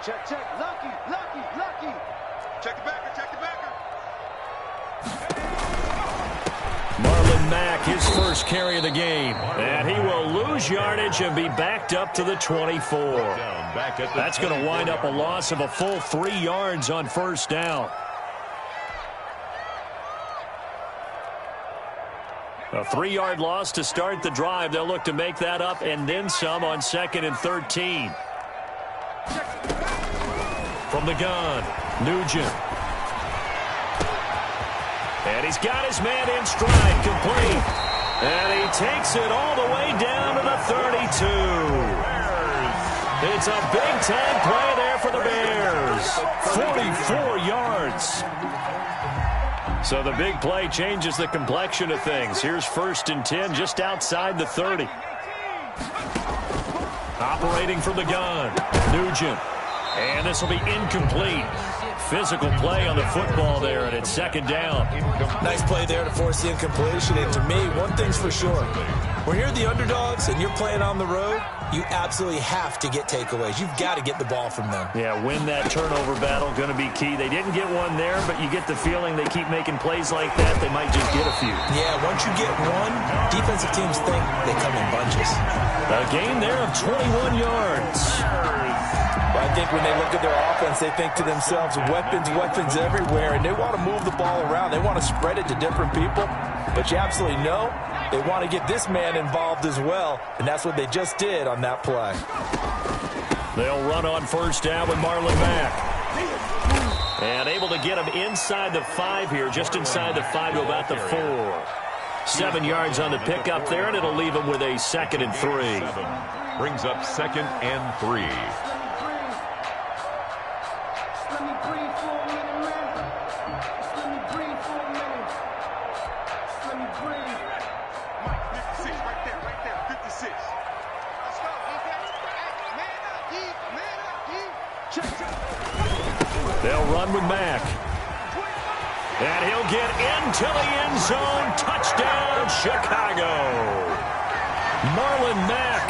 Check, check. Lucky, lucky, lucky. Check the backer, check the backer. Marlon Mack, his first carry of the game. And he will lose yardage and be backed up to the 24. That's going to wind up a loss of a full 3 yards on first down. A 3-yard loss to start the drive. They'll look to make that up and then some on 2nd and 13. From the gun, Nugent. And he's got his man in stride, complete. And he takes it all the way down to the 32. It's a big-time play there for the Bears. 44 yards. So the big play changes the complexion of things. Here's 1st and 10 just outside the 30. Operating from the gun, Nugent. And this will be incomplete. Physical play on the football there, and it's 2nd down. Nice play there to force the incompletion. And to me, one thing's for sure. When you're the underdogs and you're playing on the road, you absolutely have to get takeaways. You've got to get the ball from them. Yeah, win that turnover battle, going to be key. They didn't get one there, but you get the feeling they keep making plays like that, they might just get a few. Yeah, once you get one, defensive teams think they come in bunches. A gain there of 21 yards. I think when they look at their offense, they think to themselves, weapons, weapons everywhere, and they want to move the ball around. They want to spread it to different people, but you absolutely know they want to get this man involved as well, and that's what they just did on that play. They'll run on first down with Marlon Mack. And able to get him inside the 5 here, just inside the 5 to about the 4. 7 yards on the pickup there, and it'll leave him with a 2nd and 3. Brings up 2nd and 3. They'll run with Mack. And he'll get into the end zone. Touchdown, Chicago. Marlon Mack,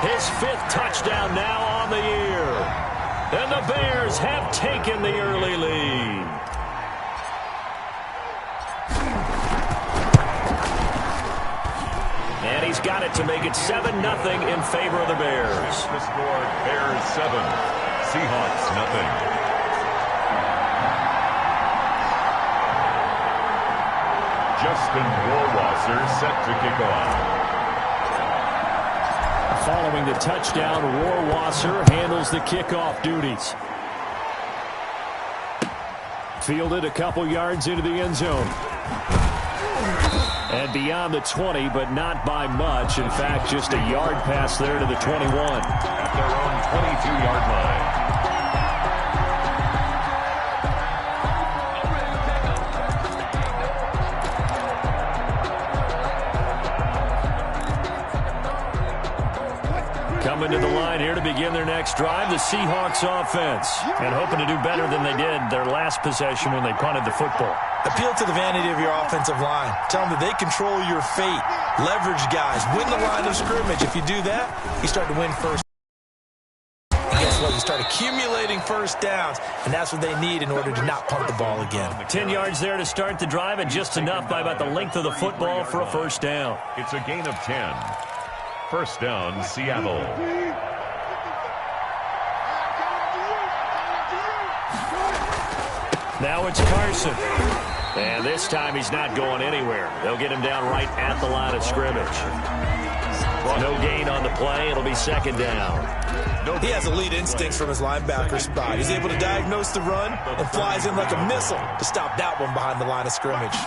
his 5th touchdown now on the year. And the Bears have taken the early lead. And he's got it to make it 7-0 in favor of the Bears. The score, Bears 7, Seahawks nothing. Justin Rohrwasser set to kick off. Following the touchdown, Rohrwasser handles the kickoff duties. Fielded a couple yards into the end zone. And beyond the 20, but not by much. In fact, just a yard pass there to the 21. At their own 22-yard line. Coming to the line here to begin their next drive, the Seahawks offense. And hoping to do better than they did their last possession when they punted the football. Appeal to the vanity of your offensive line. Tell them that they control your fate. Leverage guys. Win the line of scrimmage. If you do that, you start to win first. And guess what? You start accumulating first downs, and that's what they need in order to not punt the ball again. 10 yards there to start the drive, and just enough by about the length of the football for a first down. It's a gain of 10. First down, Seattle. Now it's Carson. And this time he's not going anywhere. They'll get him down right at the line of scrimmage. No gain on the play. It'll be 2nd down. He has elite instincts from his linebacker spot. He's able to diagnose the run and flies in like a missile to stop that one behind the line of scrimmage.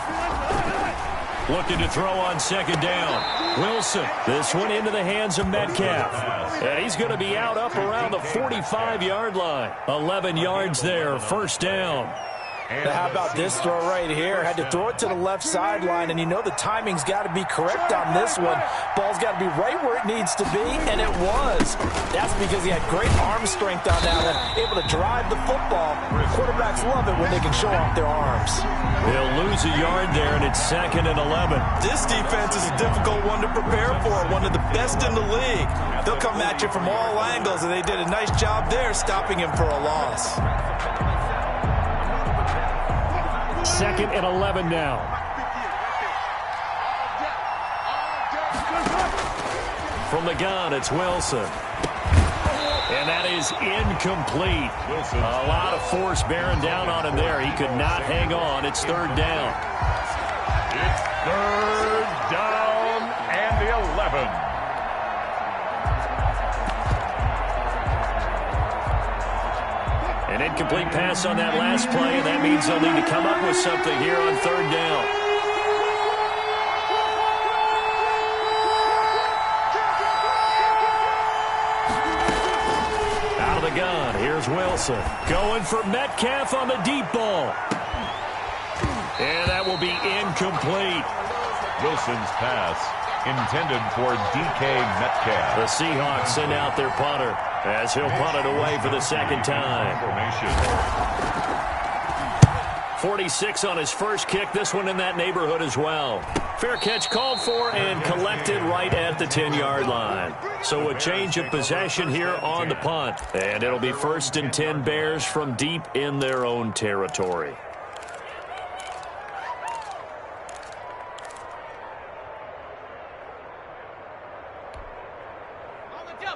Looking to throw on 2nd down. Wilson. This one into the hands of Metcalf. And he's going to be up around the 45-yard line. 11 yards there. First down. And Now, how about this throw right here? Had to throw it to the left sideline, and you know the timing's got to be correct on this one. Ball's got to be right where it needs to be, and it was. That's because he had great arm strength on that one, able to drive the football. Quarterbacks love it when they can show off their arms. They'll lose a yard there, and it's 2nd and 11. This defense is a difficult one to prepare for, one of the best in the league. They'll come at you from all angles, and they did a nice job there stopping him for a loss. 2nd and 11 now. From the gun, it's Wilson. And that is incomplete. A lot of force bearing down on him there. He could not hang on. It's 3rd down. It's 3rd down and 11. An incomplete pass on that last play, and that means they'll need to come up with something here on 3rd down. Out of the gun, here's Wilson. Going for Metcalf on the deep ball. And that will be incomplete. Wilson's pass intended for DK Metcalf. The Seahawks send out their punter as he'll punt it away for the 2nd time. Formation. 46 on his first kick. This one in that neighborhood as well. Fair catch called for and collected right at the 10-yard line. So a change of possession here on the punt. And it'll be 1st and 10 Bears from deep in their own territory.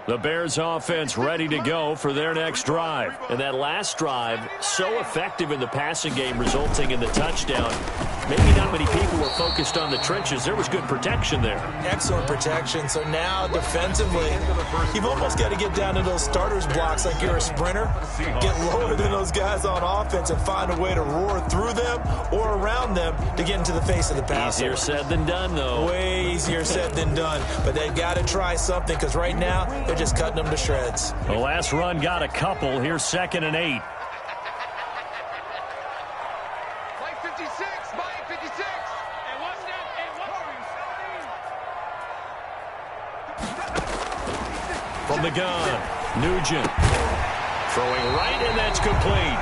The Bears offense ready to go for their next drive. And that last drive, so effective in the passing game, resulting in the touchdown. Maybe not many people were focused on the trenches. There was good protection there. Excellent protection. So now defensively, you've almost got to get down to those starters blocks like you're a sprinter. Get lower than those guys on offense and find a way to roar through them or around them to get into the face of the passer. Easier said than done, though. Way easier said than done. But they've got to try something because right now they're just cutting them to shreds. The last run got a couple. Here's 2nd and 8. From the gun, Nugent throwing right, and that's complete.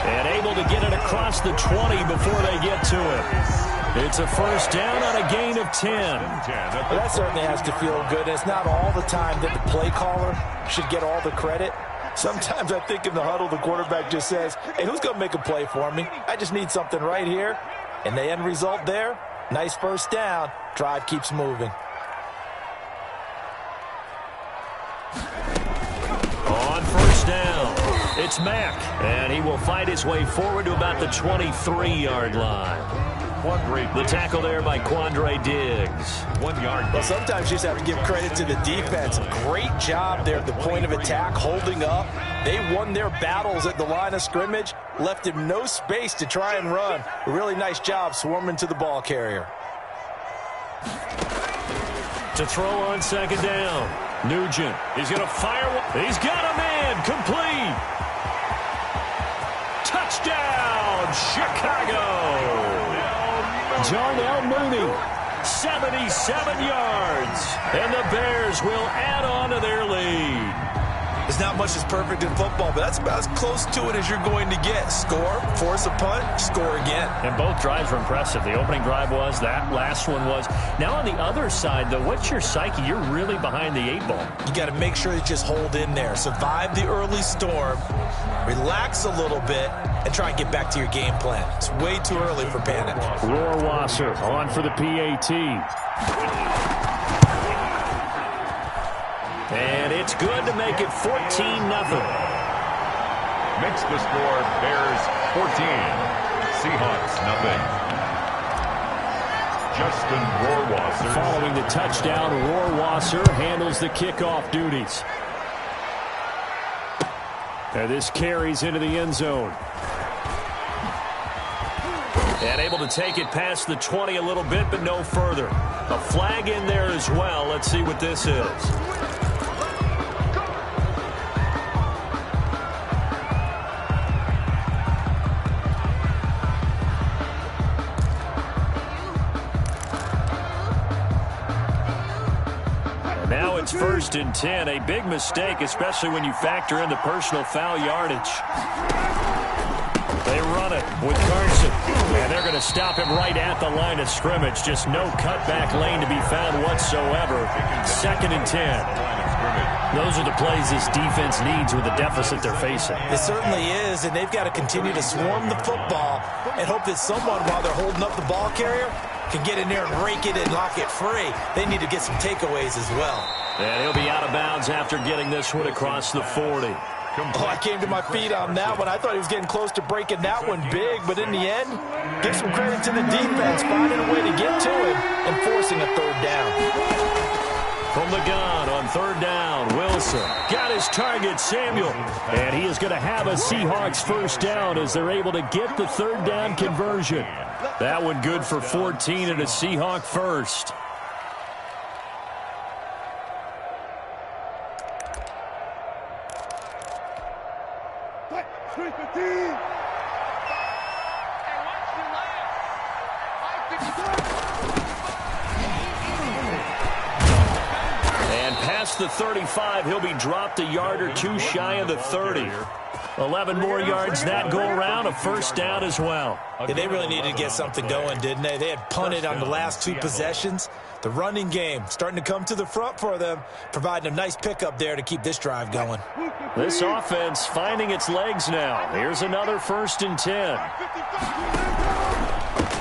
And able to get it across the 20 before they get to it. It's a 1st down on a gain of 10. Well, that certainly has to feel good. It's not all the time that the play caller should get all the credit. Sometimes I think in the huddle, the quarterback just says, hey, who's going to make a play for me? I just need something right here. And the end result there, nice 1st down. Drive keeps moving. On 1st down, it's Mack, and he will fight his way forward to about the 23-yard line. The tackle there by Quandre Diggs. 1 yard. Well, sometimes you just have to give credit to the defense. Great job there at the point of attack, holding up. They won their battles at the line of scrimmage, left him no space to try and run. A really nice job swarming to the ball carrier. To throw on 2nd down. Nugent, he's going to fire. He's got a man, complete. Touchdown, Chicago. Darnell Mooney, 77 yards. And the Bears will add on to their lead. There's not much that's perfect in football, but that's about as close to it as you're going to get. Score, force a punt, score again. And both drives were impressive. The opening drive was, that last one was. Now on the other side, though, what's your psyche? You're really behind the 8 ball. You got to make sure you just hold in there. Survive the early storm, relax a little bit, and try and get back to your game plan. It's way too early for panic. Rohrwasser on for the PAT. And it's good to make it 14-0. Makes the score Bears 14, Seahawks nothing. Justin Rohrwasser. Following the touchdown, Rohrwasser handles the kickoff duties. And this carries into the end zone. And able to take it past the 20 a little bit, but no further. A flag in there as well. Let's see what this is. Now it's 1st and 10. A big mistake, especially when you factor in the personal foul yardage. They run it with Carson. And they're going to stop him right at the line of scrimmage. Just no cutback lane to be found whatsoever. 2nd and 10. Those are the plays this defense needs with the deficit they're facing. It certainly is, and they've got to continue to swarm the football and hope that someone, while they're holding up the ball carrier, can get in there and rake it and lock it free. They need to get some takeaways as well. And he'll be out of bounds after getting this one across the 40. Oh, I came to my feet on that one. I thought he was getting close to breaking that one big, but in the end, give some credit to the defense, finding a way to get to him and forcing a 3rd down. From the gun on 3rd down, Wilson got his target, Samuel. And he is going to have a Seahawks 1st down as they're able to get the 3rd down conversion. That one good for 14 and a Seahawk 1st. The 35, he'll be dropped a yard or two shy of the 30. 11 more yards that go around, a 1st down as well. Yeah, they really needed to get something going, didn't they? They had punted on the last 2 possessions. The running game starting to come to the front for them, providing a nice pickup there to keep this drive going. This offense finding its legs now. Here's another 1st and 10.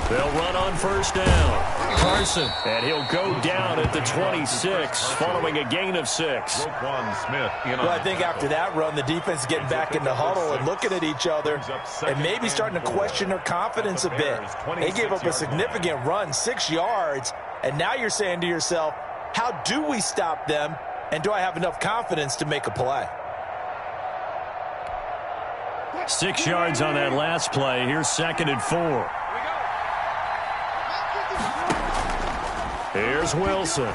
They'll run on 1st down. Carson, and he'll go down at the 26 following a gain of 6. Well, I think after that run, the defense is getting back in the huddle and looking at each other and maybe starting to question their confidence a bit. They gave up a significant run, 6 yards, and now you're saying to yourself, how do we stop them, and do I have enough confidence to make a play? 6 yards on that last play. Here's 2nd and 4. Here's Wilson.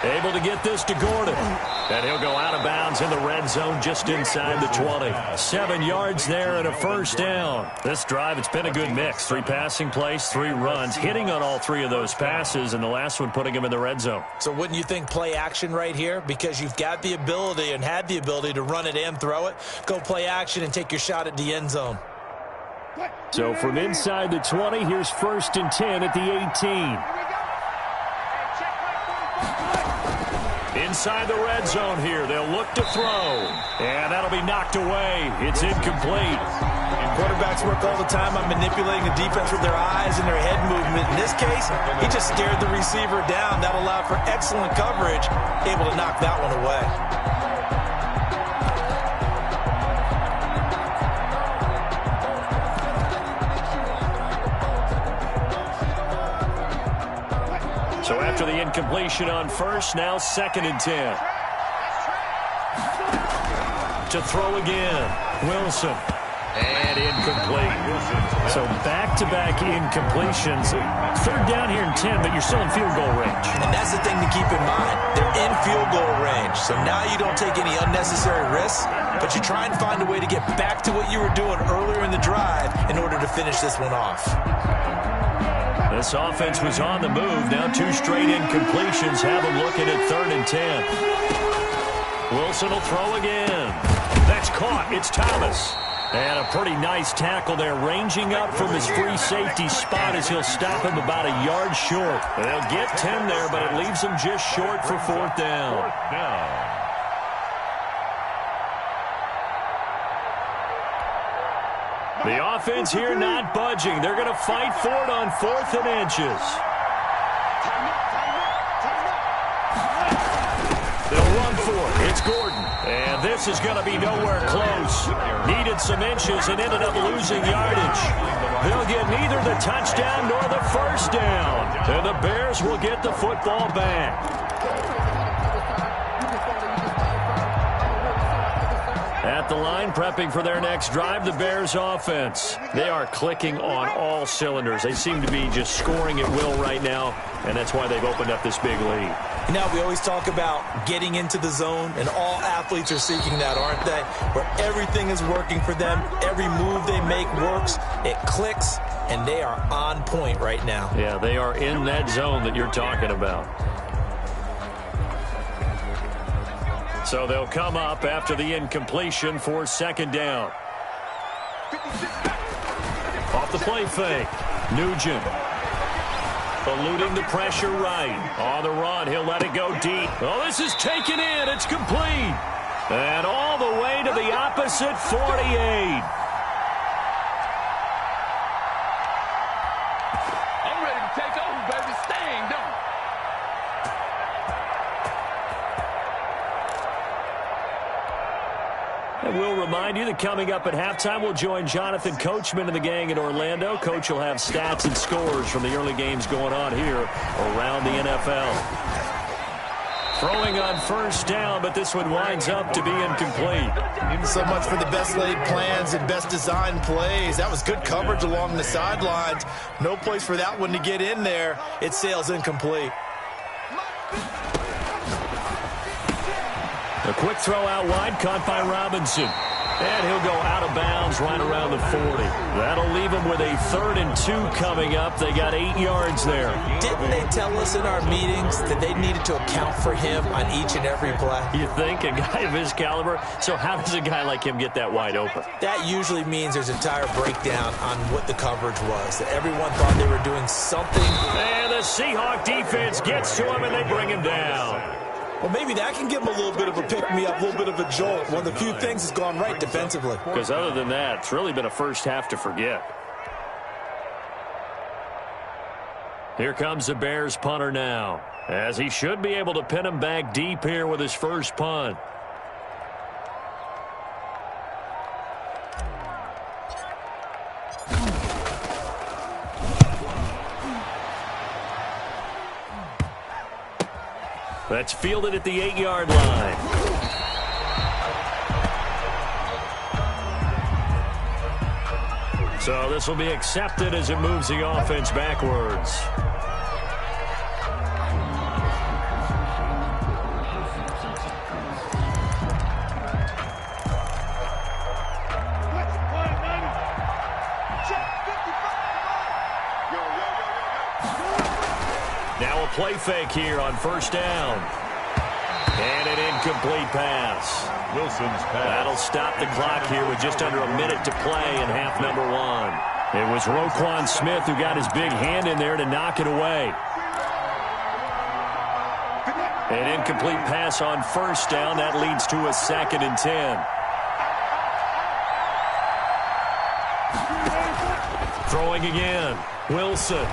Able to get this to Gordon. And he'll go out of bounds in the red zone just inside the 20. 7 yards there and a 1st down. This drive, it's been a good mix. 3 passing plays, 3 runs, hitting on all 3 of those passes, and the last one putting him in the red zone. So wouldn't you think play action right here? Because you've got the ability and had the ability to run it and throw it. Go play action and take your shot at the end zone. So from inside the 20, here's 1st and 10 at the 18. Inside the red zone here, they'll look to throw. And that'll be knocked away. It's incomplete. Quarterbacks work all the time on manipulating the defense with their eyes and their head movement. In this case, he just stared the receiver down. That allowed for excellent coverage, able to knock that one away. So after the incompletion on 1st, now 2nd and 10. To throw again, Wilson. And incomplete. So back-to-back incompletions. 3rd down here and 10, but you're still in field goal range. And that's the thing to keep in mind. They're in field goal range. So now you don't take any unnecessary risks, but you try and find a way to get back to what you were doing earlier in the drive in order to finish this one off. This offense was on the move. Now 2 straight incompletions have them looking at 3rd and 10. Wilson will throw again. That's caught. It's Thomas. And a pretty nice tackle there, ranging up from his free safety spot as he'll stop him about a yard short. They'll get 10 there, but it leaves them just short for 4th down. The offense here not budging. They're going to fight for it on 4th and inches. They'll run for it. It's Gordon. And this is going to be nowhere close. Needed some inches and ended up losing yardage. They'll get neither the touchdown nor the 1st down. And the Bears will get the football back. At the line, prepping for their next drive, the Bears offense. They are clicking on all cylinders. They seem to be just scoring at will right now, and that's why they've opened up this big lead. Now, we always talk about getting into the zone, and all athletes are seeking that, aren't they? Where everything is working for them, every move they make works, it clicks, and they are on point right now. Yeah, they are in that zone that you're talking about. So they'll come up after the incompletion for second down. Off the play fake. Nugent. Eluding the pressure right. On the run, he'll let it go deep. Oh, this is taken in. It's complete. And all the way to the opposite 48. I'm ready to take over, baby. Staying, don't. And we'll remind you that coming up at halftime, we'll join Jonathan Coachman and the gang in Orlando. Coach will have stats and scores from the early games going on here around the NFL. Throwing on first down, but this one winds up to be incomplete. So much for the best laid plans and best designed plays. That was good coverage along the sidelines. No place for that one to get in there. It sails incomplete. A quick throw out wide, caught by Robinson. And he'll go out of bounds right around the 40. That'll leave him with a 3rd and 2 coming up. They got 8 yards there. Didn't they tell us in our meetings that they needed to account for him on each and every play? You think? A guy of his caliber? So how does a guy like him get that wide open? That usually means there's a entire breakdown on what the coverage was. That everyone thought they were doing something. And the Seahawk defense gets to him, and they bring him down. Well, maybe that can give him a little bit of a pick-me-up, a little bit of a jolt. One of the few things that's gone right defensively. Because other than that, it's really been a first half to forget. Here comes the Bears punter now, as he should be able to pin him back deep here with his first punt. That's fielded at the 8-yard line. So this will be accepted as it moves the offense backwards. Now a play fake here on first down. And an incomplete pass. Wilson's pass. That'll stop the clock here with just under a minute to play in half number 1. It was Roquan Smith who got his big hand in there to knock it away. An incomplete pass on first down. That leads to a 2nd and 10. Throwing again. Wilson.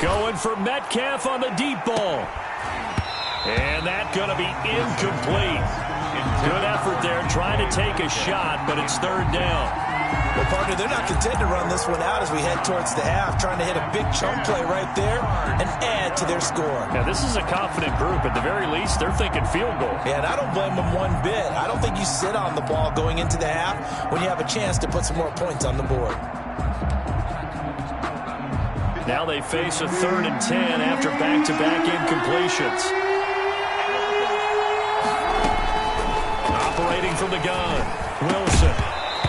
Going for Metcalf on the deep ball. And that's going to be incomplete. Good effort there trying to take a shot, but it's 3rd down. Well, partner, they're not content to run this one out as we head towards the half, trying to hit a big chunk play right there and add to their score. Now, this is a confident group. At the very least, they're thinking field goal. Yeah, and I don't blame them one bit. I don't think you sit on the ball going into the half when you have a chance to put some more points on the board. Now they face a 3rd and 10 after back-to-back incompletions. Operating from the gun, Wilson.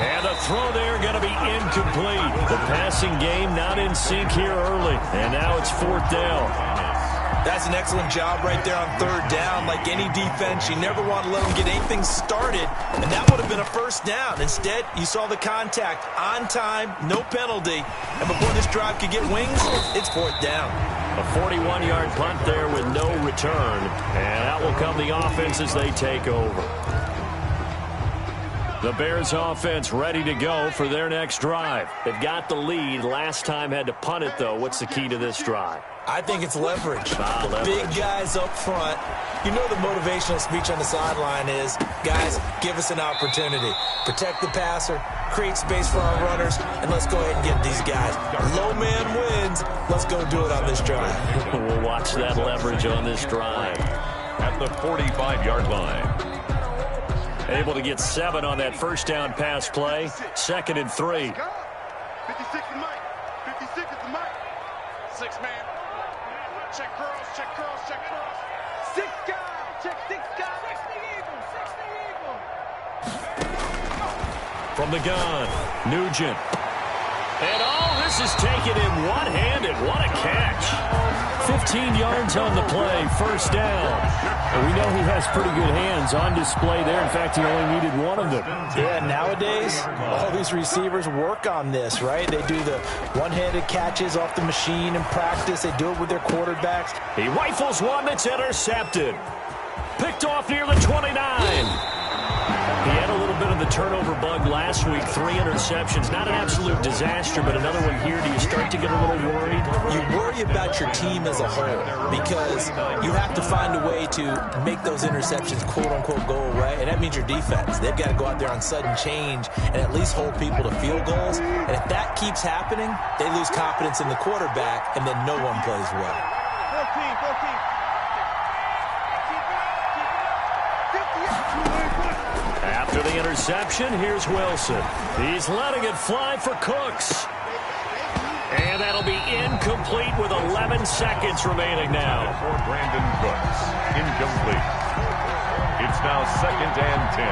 And the throw there going to be incomplete. The passing game not in sync here early. And now it's 4th down. That's an excellent job right there on 3rd down. Like any defense, you never want to let them get anything started. And that would have been a first down. Instead, you saw the contact on time, no penalty. And before this drive could get wings, it's 4th down. A 41-yard punt there with no return. And out will come the offense as they take over. The Bears offense ready to go for their next drive. They've got the lead. Last time had to punt it, though. What's the key to this drive? I think it's leverage. The Leverage. big guys up front. You know the motivational speech on the sideline is, guys, give us an opportunity. Protect the passer, create space for our runners, and let's go ahead and get these guys. Low man wins. Let's go do it on this drive. We'll watch that leverage on this drive. At the 45-yard line. Able to get 7 on that first down pass play. 2nd and 3. 56 is Mike. 56 is Mike. 6 man. Check curls, check curls, check curls. 6 guys. Check 6 guys. 6 the Eagle. 6 the Eagle. From the gun, Nugent. And this is taken in one-handed. What a catch. 15 yards on the play, first down. We know he has pretty good hands on display there. In fact, he only needed one of them. Yeah, nowadays, all these receivers work on this, right? They do the one-handed catches off the machine in practice. They do it with their quarterbacks. He rifles one that's intercepted. Picked off near the 29. He had a little bit of the turnover bug last week, 3 interceptions. Not an absolute disaster, but another one here. Do you start to get a little worried? You worry about your team as a whole because you have to find a way to make those interceptions quote-unquote go away, and that means your defense. They've got to go out there on sudden change and at least hold people to field goals. And if that keeps happening, they lose confidence in the quarterback, and then no one plays well. 14. After the interception, here's Wilson. He's letting it fly for Cooks. And that'll be incomplete with 11 seconds remaining now. For Brandon Cooks, incomplete. It's now 2nd and 10.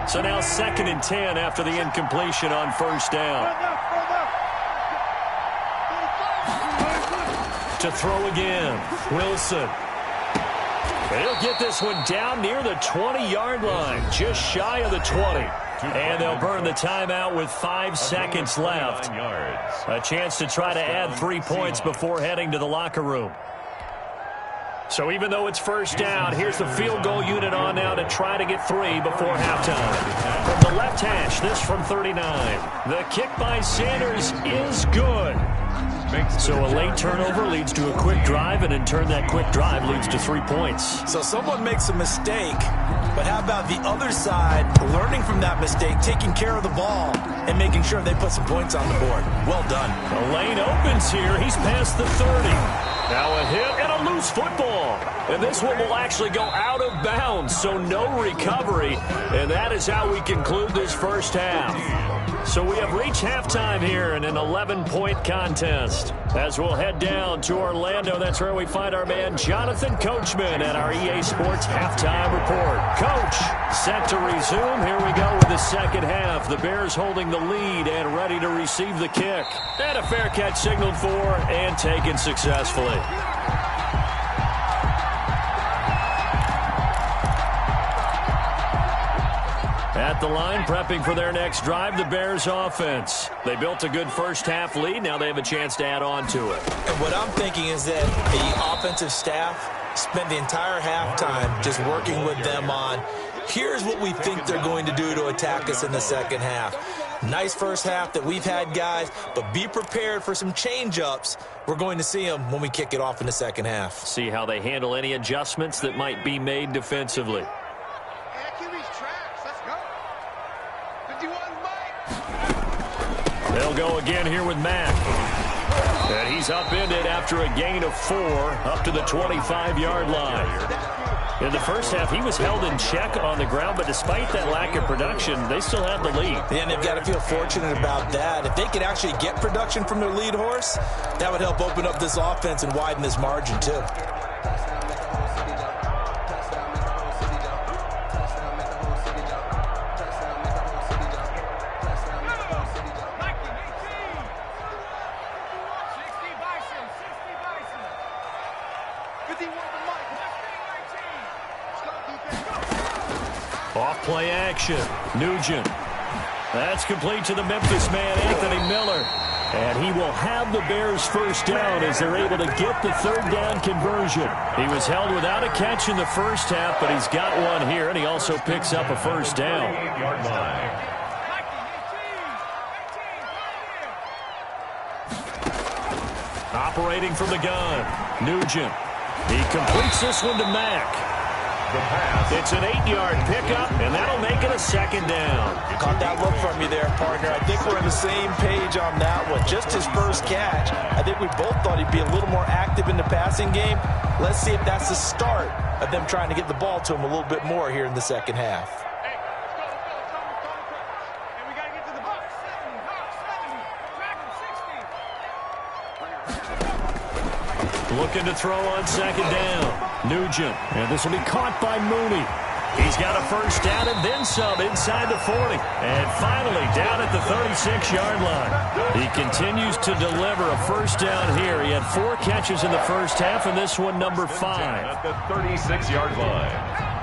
So now 2nd and 10 after the incompletion on first down. To throw again, Wilson. He'll get this one down near the 20-yard line, just shy of the 20. And they'll burn the timeout with 5 seconds left. A chance to try to add 3 points before heading to the locker room. So even though it's first down, here's the field goal unit on now to try to get 3 before halftime. From the left hash, this from 39. The kick by Sanders is good. So a late turnover leads to a quick drive, and in turn that quick drive leads to 3 points. So someone makes a mistake, but how about the other side learning from that mistake, taking care of the ball, and making sure they put some points on the board? Well done. The lane opens here. He's past the 30. Now a hit and a loose football. And this one will actually go out of bounds, so no recovery. And that is how we conclude this first half. So we have reached halftime here in an 11-point contest. As we'll head down to Orlando, that's where we find our man Jonathan Coachman at our EA Sports Halftime Report. Coach, set to resume. Here we go with the second half. The Bears holding the lead and ready to receive the kick. And a fair catch signaled for and taken successfully. At the line, prepping for their next drive, the Bears offense. They built a good first half lead. Now they have a chance to add on to it. And what I'm thinking is that the offensive staff spent the entire halftime just working with them on, here's what we think they're going to do to attack us in the second half. Nice first half that we've had, guys, but be prepared for some change-ups. We're going to see them when we kick it off in the second half. See how they handle any adjustments that might be made defensively. They'll go again here with Mack. And he's upended after a gain of 4 up to the 25-yard line. In the first half, he was held in check on the ground, but despite that lack of production, they still have the lead. And they've got to feel fortunate about that. If they could actually get production from their lead horse, that would help open up this offense and widen this margin, too. Off-play action. Nugent. That's complete to the Memphis man, Anthony Miller. And he will have the Bears first down as they're able to get the third down conversion. He was held without a catch in the first half, but he's got one here, and he also picks up a first down. Operating from the gun. Nugent. He completes this one to Mack. It's an 8-yard pickup, and that'll make it a second down. Caught that look from you there, partner. I think we're on the same page on that one. Just his first catch. I think we both thought he'd be a little more active in the passing game. Let's see if that's the start of them trying to get the ball to him a little bit more here in the second half. Looking to throw on second down. Nugent. And this will be caught by Mooney. He's got a first down and then some inside the 40. And finally down at the 36-yard line. He continues to deliver a first down here. He had 4 catches in the first half, and this one number 5. At the 36-yard line.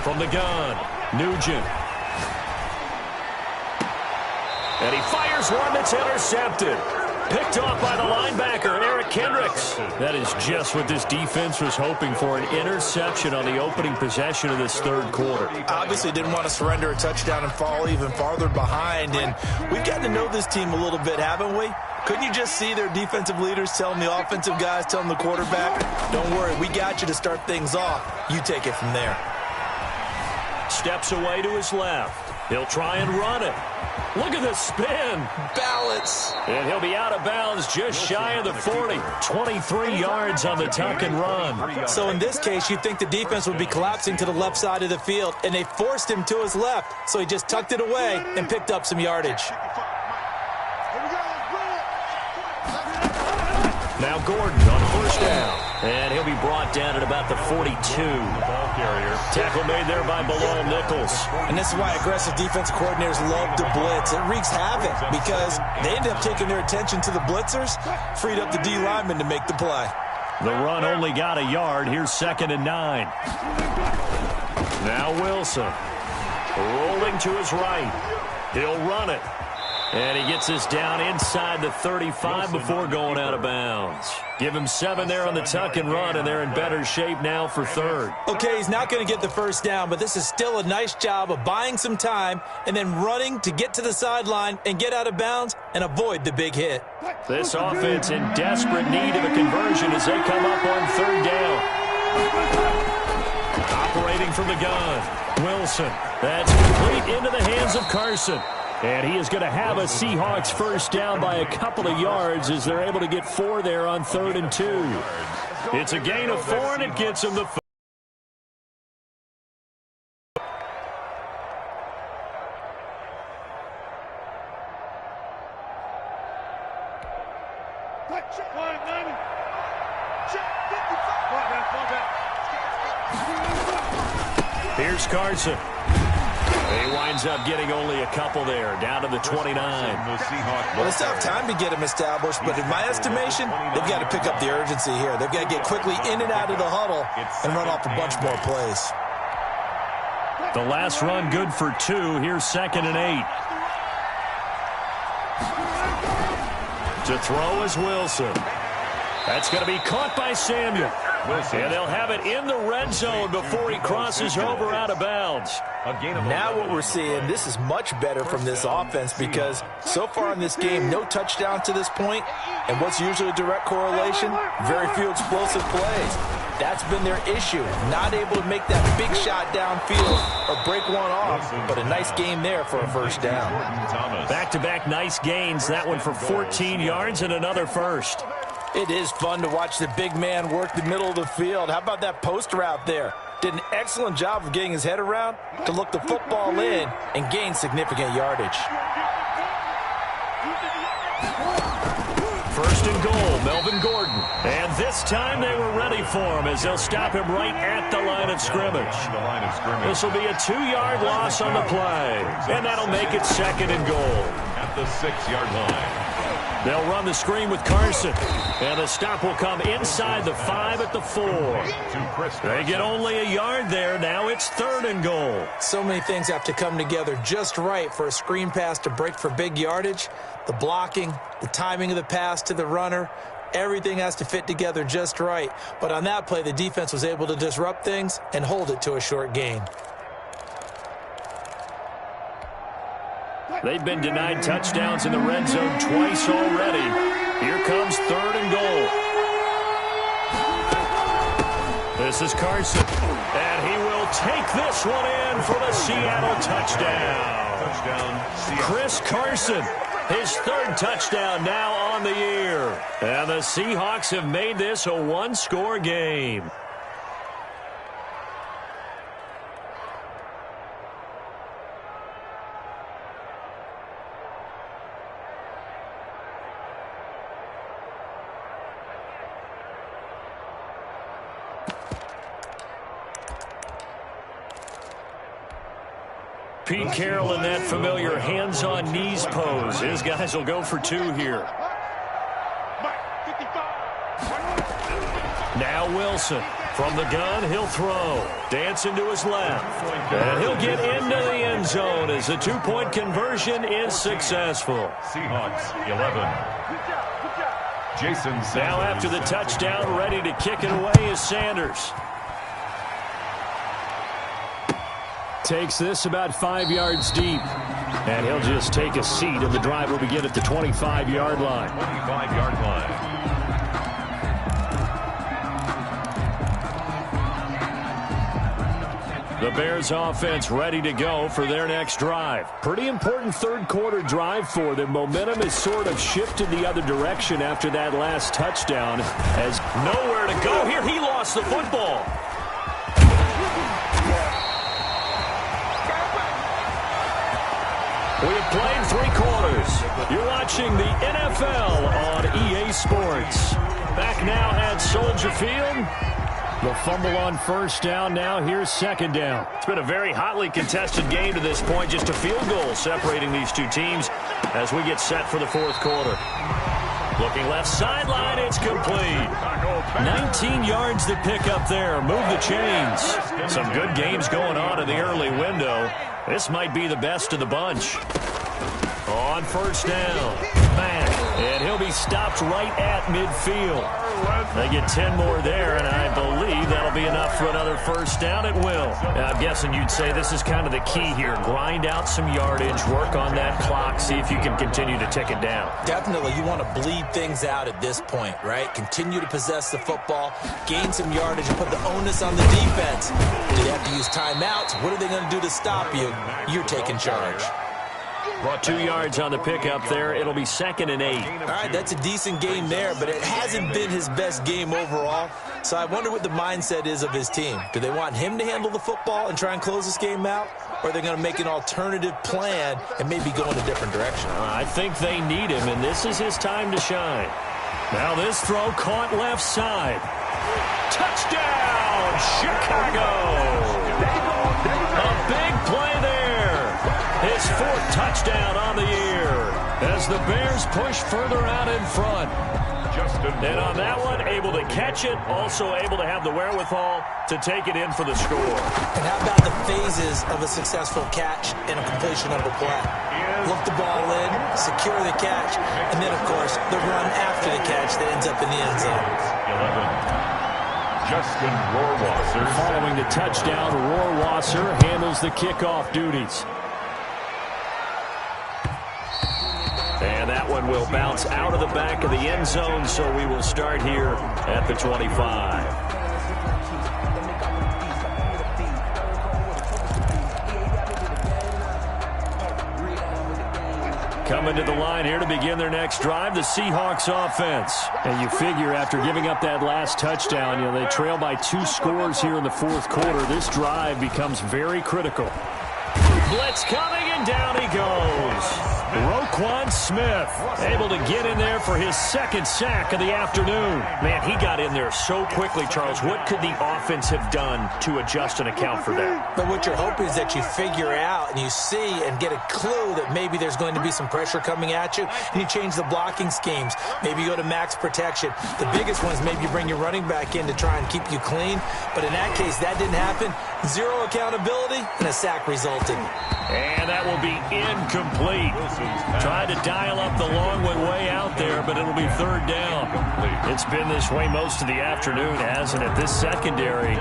From the gun, Nugent. And he fires one that's intercepted. Picked off by the linebacker, Eric Kendricks. That is just what this defense was hoping for, an interception on the opening possession of this third quarter. Obviously didn't want to surrender a touchdown and fall even farther behind. And we've gotten to know this team a little bit, haven't we? Couldn't you just see their defensive leaders telling the offensive guys, telling the quarterback, don't worry, we got you to start things off. You take it from there. Steps away to his left. He'll try and run it. Look at the spin. Balance. And he'll be out of bounds just shy of the 40. 23 yards on the tuck and run. So in this case, you'd think the defense would be collapsing to the left side of the field, and they forced him to his left. So he just tucked it away and picked up some yardage. Now Gordon on first down. And he'll be brought down at about the 42. Ball carrier. Tackle made there by Bilal Nichols. And this is why aggressive defensive coordinators love to blitz. It wreaks havoc because they end up taking their attention to the blitzers, freed up the D lineman to make the play. The run only got a yard. Here's 2nd and 9. Now Wilson. Rolling to his right. He'll run it. And he gets this down inside the 35 before going out of bounds. Give him 7 there on the tuck and run, and they're in better shape now for 3rd. Okay, he's not going to get the first down, but this is still a nice job of buying some time and then running to get to the sideline and get out of bounds and avoid the big hit. This offense in desperate need of a conversion as they come up on 3rd down. Operating from the gun, Wilson. That's complete into the hands of Carson. And he is going to have a Seahawks first down by a couple of yards as they're able to get 4 there on 3rd and 2. It's a gain of 4, and it gets them the 5. Here's Carson. He winds up getting only a couple there, down to the 29. Well, they still have time to get him established, but in my estimation, they've got to pick up the urgency here. They've got to get quickly in and out of the huddle and run off a bunch more plays. The last run good for 2. Here's 2nd and 8. To throw is Wilson. That's going to be caught by Samuel. And they'll have it in the red zone before he crosses over out of bounds. Now what we're seeing, this is much better from this offense because so far in this game, no touchdown to this point, and what's usually a direct correlation? Very few explosive plays. That's been their issue, not able to make that big shot downfield or break one off, but a nice game there for a first down. Back-to-back nice gains, that one for 14 yards and another first. It is fun to watch the big man work the middle of the field. How about that post route there? Did an excellent job of getting his head around to look the football in and gain significant yardage. First and goal, Melvin Gordon. And this time they were ready for him as they'll stop him right at the line of scrimmage. This will be a 2-yard loss on the play. And that'll make it 2nd and goal. At the 6-yard line. They'll run the screen with Carson. And the stop will come inside the 5 at the 4. They get only a yard there. Now it's 3rd and goal. So many things have to come together just right for a screen pass to break for big yardage. The blocking, the timing of the pass to the runner, everything has to fit together just right. But on that play, the defense was able to disrupt things and hold it to a short gain. They've been denied touchdowns in the red zone twice already. Here comes 3rd and goal. This is Carson. And he will take this one in for the Seattle touchdown. Chris Carson, his 3rd touchdown now on the year. And the Seahawks have made this a 1-score game. Pete Carroll in that familiar hands-on knees pose. His guys will go for 2 here. Now Wilson. From the gun, he'll throw. Dancing to his left. And he'll get into the end zone as the 2-point conversion is successful. Seahawks 11. Jason Sanders. Now after the touchdown, ready to kick it away is Sanders. Takes this about 5 yards deep. And he'll just take a seat, and the drive will begin at the 25-yard line. 25-yard line. The Bears offense ready to go for their next drive. Pretty important third-quarter drive for them. Momentum has sort of shifted the other direction after that last touchdown. As nowhere to go here, he lost the football. We have played 3 quarters. You're watching the NFL on EA Sports. Back now at Soldier Field. The fumble on first down. Now here's second down. It's been a very hotly contested game to this point. Just a field goal separating these two teams as we get set for the fourth quarter. Looking left sideline, it's complete. 19 yards to pick up there. Move the chains. Some good games going on in the early window. This might be the best of the bunch. On first down, Mack, and he'll be stopped right at midfield. They get 10 more there, and I believe that'll be enough for another first down. It will. I'm guessing you'd say this is kind of the key here. Grind out some yardage, work on that clock, see if you can continue to tick it down. Definitely, you want to bleed things out at this point, right? Continue to possess the football, gain some yardage, and put the onus on the defense. Do they have to use timeouts? What are they going to do to stop you? You're taking charge. Brought 2 yards on the pickup there. It'll be 2nd and 8. All right, that's a decent game there, but it hasn't been his best game overall. So I wonder what the mindset is of his team. Do they want him to handle the football and try and close this game out? Or are they going to make an alternative plan and maybe go in a different direction? I think they need him, and this is his time to shine. Now this throw caught left side. Touchdown, Chicago! A big play there. His 4th touchdown on the year as the Bears push further out in front. And on that one, able to catch it, also able to have the wherewithal to take it in for the score. And how about the phases of a successful catch and a completion of a play? Look the ball in, secure the catch, and then, of course, the run after the catch that ends up in the end zone. 11. Justin Rohrwasser. Following the touchdown, Rohrwasser handles the kickoff duties. And that one will bounce out of the back of the end zone, so we will start here at the 25. Coming to the line here to begin their next drive, the Seahawks offense. And you figure after giving up that last touchdown, they trail by 2 scores here in the fourth quarter. This drive becomes very critical. Blitz coming, and down he goes. Roquan Smith able to get in there for his 2nd sack of the afternoon. Man, he got in there so quickly, Charles. What could the offense have done to adjust and account for that? But what you're hoping is that you figure out and you see and get a clue that maybe there's going to be some pressure coming at you, and you change the blocking schemes. Maybe you go to max protection. The biggest one is maybe you bring your running back in to try and keep you clean. But in that case, that didn't happen. 0 accountability, and a sack resulted. And that will be incomplete. Tried to dial up the long one way out there, but it'll be 3rd down. It's been this way most of the afternoon, hasn't it? This secondary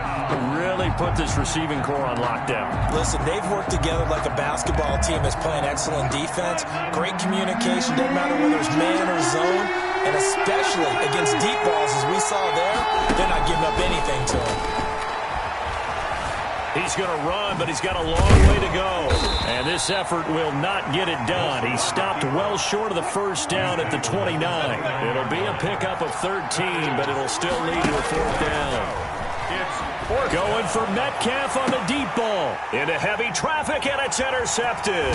really put this receiving core on lockdown. Listen, they've worked together like a basketball team that's playing excellent defense. Great communication, doesn't matter whether it's man or zone. And especially against deep balls, as we saw there, they're not giving up anything to them. He's going to run, but he's got a long way to go. And this effort will not get it done. He stopped well short of the first down at the 29. It'll be a pickup of 13, but it'll still lead to a 4th down. Going for Metcalf on the deep ball. Into heavy traffic, and it's intercepted.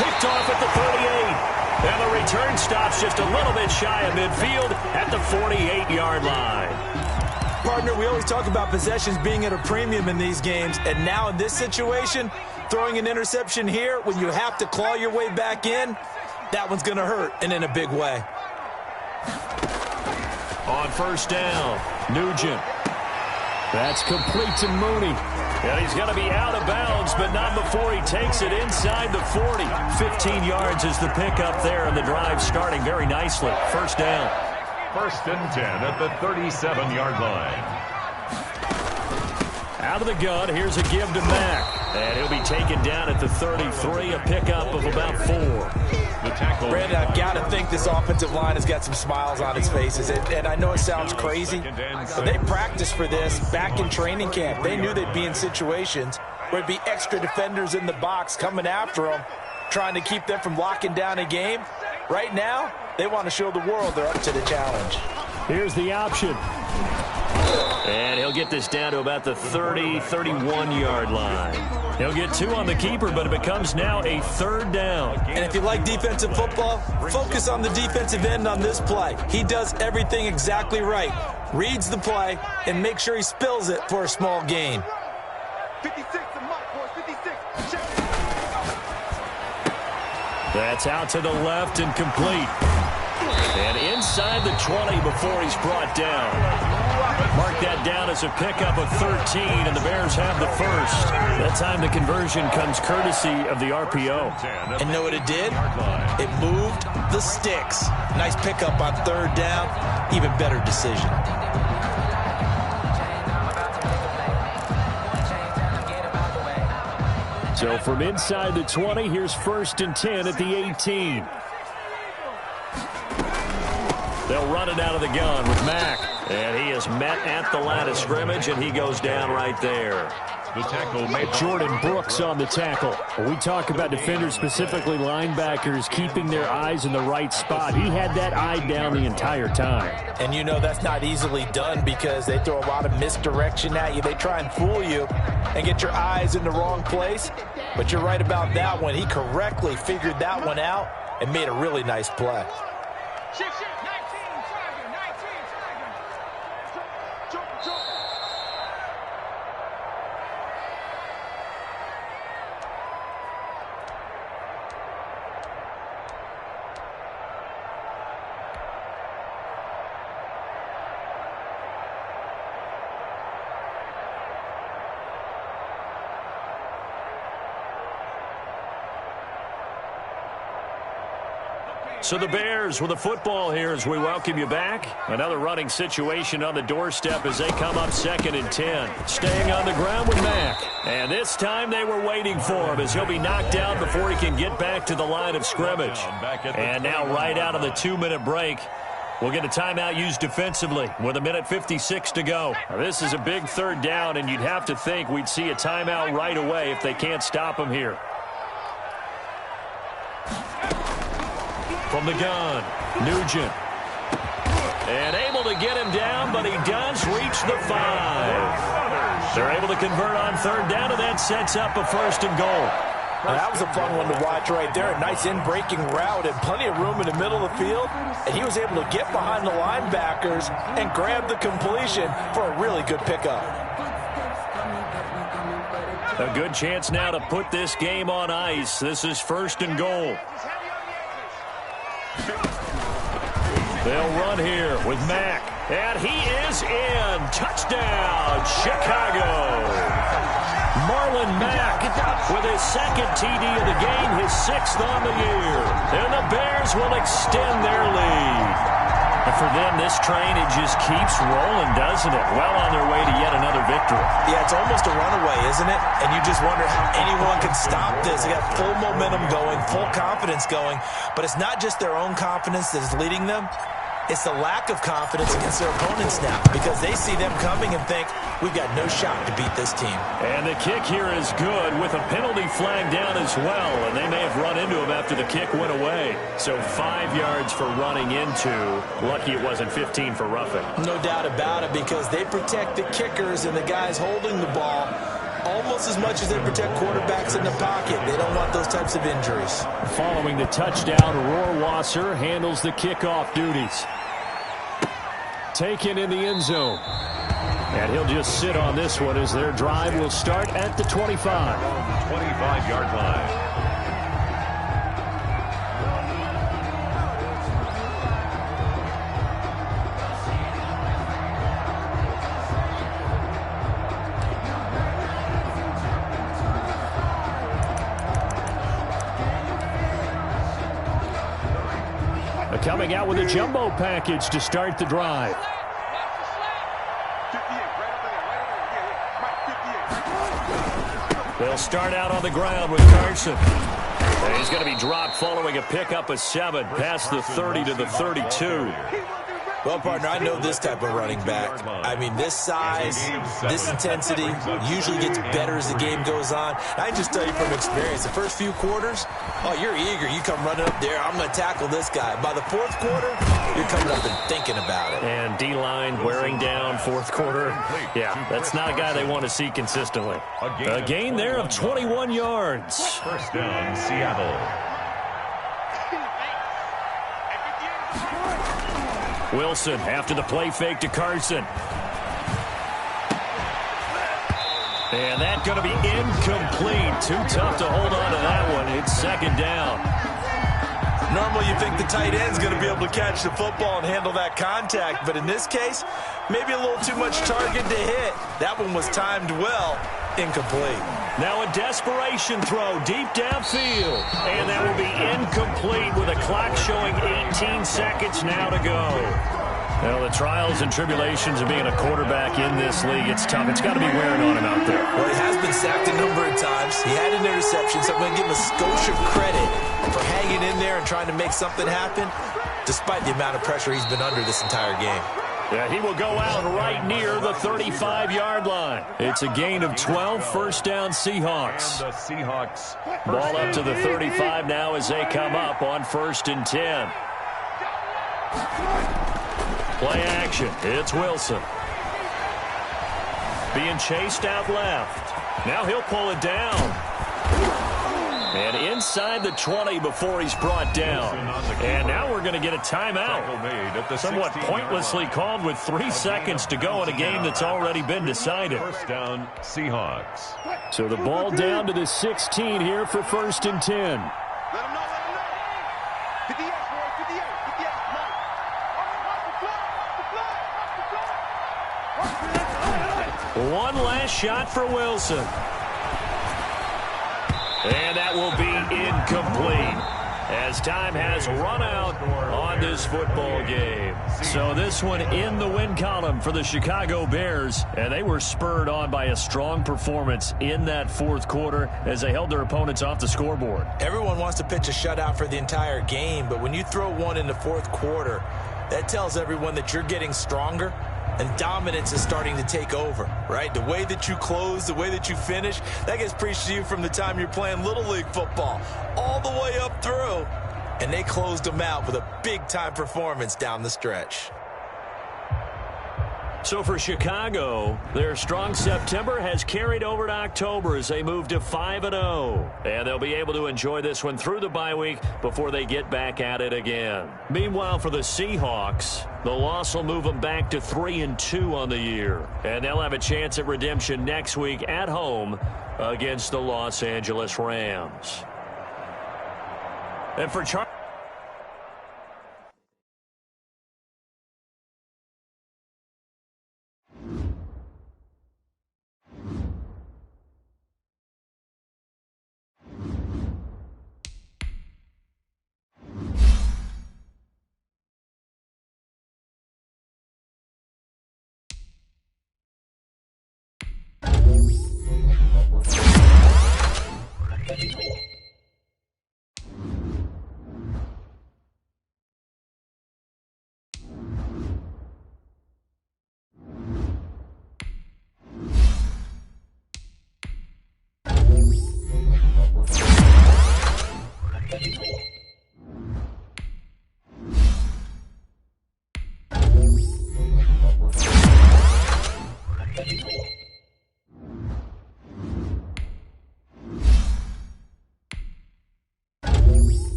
Picked off at the 38. And the return stops just a little bit shy of midfield at the 48-yard line. Partner, we always talk about possessions being at a premium in these games, and now in this situation, throwing an interception here when you have to claw your way back in, that one's going to hurt, and in a big way. On first down, Nugent. That's complete to Mooney. And he's going to be out of bounds, but not before he takes it inside the 40. 15 yards is the pickup there, and the drive starting very nicely. First down. First and 10 at the 37-yard line. Out of the gun, here's a give to Mack. And he'll be taken down at the 33, a pickup of about 4. The tackle. Brandon, I've got to think this offensive line has got some smiles on its faces. And I know it sounds crazy, but they practiced for this back in training camp. They knew they'd be in situations where it'd be extra defenders in the box coming after them, trying to keep them from locking down a game. Right now, they want to show the world they're up to the challenge. Here's the option. And he'll get this down to about the 30, 31-yard line. He'll get 2 on the keeper, but it becomes now a third down. And if you like defensive football, focus on the defensive end on this play. He does everything exactly right. Reads the play and makes sure he spills it for a small gain. 56 to Mike, boys, 56. Check. That's out to the left and complete. And inside the 20 before he's brought down. Mark that down as a pickup of 13, and the Bears have the first. That time the conversion comes courtesy of the RPO. And know what it did? It moved the sticks. Nice pickup on third down. Even better decision. So from inside the 20, here's first and 10 at the 18. They'll run it out of the gun with Mack. And he is met at the line of scrimmage, and he goes down right there. The tackle made. Jordan Brooks on the tackle. When we talk about defenders, specifically linebackers, keeping their eyes in the right spot, he had that eye down the entire time. And you know that's not easily done because they throw a lot of misdirection at you. They try and fool you and get your eyes in the wrong place. But you're right about that one. He correctly figured that one out and made a really nice play. So the Bears with the football here as we welcome you back. Another running situation on the doorstep as they come up second and 10. Staying on the ground with Mack. And this time they were waiting for him as he'll be knocked down before he can get back to the line of scrimmage. And now right out of the 2-minute break, we'll get a timeout used defensively with 1:56 to go. Now, this is a big third down, and you'd have to think we'd see a timeout right away if they can't stop him here. From the gun, Nugent. And able to get him down, but he does reach the 5. They're able to convert on third down, and that sets up a first and goal. Now, that was a fun one to watch right there. A nice in-breaking route and plenty of room in the middle of the field. And he was able to get behind the linebackers and grab the completion for a really good pickup. A good chance now to put this game on ice. This is first and goal. They'll run here with Mack. And he is in. Touchdown, Chicago. Marlon Mack with his second TD of the game, his 6th on the year. And the Bears will extend their lead. And for them, this train, it just keeps rolling, doesn't it? Well on their way to yet another victory. Yeah, it's almost a runaway, isn't it? And you just wonder how anyone can stop this. They got full momentum going, full confidence going. But it's not just their own confidence that is leading them. It's the lack of confidence against their opponents now because they see them coming and think, we've got no shot to beat this team. And the kick here is good with a penalty flag down as well, and they may have run into him after the kick went away. So 5 yards for running into. Lucky it wasn't 15 for roughing. No doubt about it because they protect the kickers and the guys holding the ball almost as much as they protect quarterbacks in the pocket. They don't want those types of injuries. Following the touchdown, Rohrwasser handles the kickoff duties. Taken in the end zone. And he'll just sit on this one as their drive will start at the 25. 25-yard line. Coming out with a jumbo package to start the drive. They'll start out on the ground with Carson. And he's going to be dropped following a pickup of 7 past the 30 to the 32. Well, partner, I know this type of running back. I mean, this size, this intensity usually gets better as the game goes on. I can just tell you from experience, the first few quarters, oh, you're eager. You come running up there, I'm going to tackle this guy. By the fourth quarter, you're coming up and thinking about it. And D-line wearing down fourth quarter. Yeah, that's not a guy they want to see consistently. A gain there of 21 yards. First down, Seattle. Wilson after the play fake to Carson. And that's going to be incomplete. Too tough to hold on to that one. It's second down. Normally you think the tight end's going to be able to catch the football and handle that contact. But in this case, maybe a little too much target to hit. That one was timed well. Incomplete. Now a desperation throw deep downfield. And that will be incomplete with a clock showing 18 seconds now to go. Well, the trials and tribulations of being a quarterback in this league, it's tough. It's got to be wearing on him out there. Well, he has been sacked a number of times. He had an interception, so I'm going to give him a skosh of credit for hanging in there and trying to make something happen, despite the amount of pressure he's been under this entire game. Yeah, he will go out right near the 35-yard line. It's a gain of 12, first down Seahawks. And the Seahawks. Ball up to the 35 now as they come up on first and 10. Play action. It's Wilson. Being chased out left. Now he'll pull it down. And inside the 20 before he's brought down. And now we're going to get a timeout. Somewhat pointlessly called with 3 seconds to go in a game that's already been decided. First down, Seahawks. So the ball down to the 16 here for first and 10. Let him know, let him know. 58, boy, 58, 58. One last shot for Wilson. And that will be incomplete as time has run out on this football game. So this one in the win column for the Chicago Bears, and they were spurred on by a strong performance in that fourth quarter as they held their opponents off the scoreboard. Everyone wants to pitch a shutout for the entire game, but when you throw one in the fourth quarter, that tells everyone that you're getting stronger and dominance is starting to take over, right? The way that you close, the way that you finish, that gets preached to you from the time you're playing Little League football all the way up through. And they closed them out with a big-time performance down the stretch. So for Chicago, their strong September has carried over to October as they move to 5-0. And they'll be able to enjoy this one through the bye week before they get back at it again. Meanwhile, for the Seahawks, the loss will move them back to 3-2 on the year. And they'll have a chance at redemption next week at home against the Los Angeles Rams. And for Charles.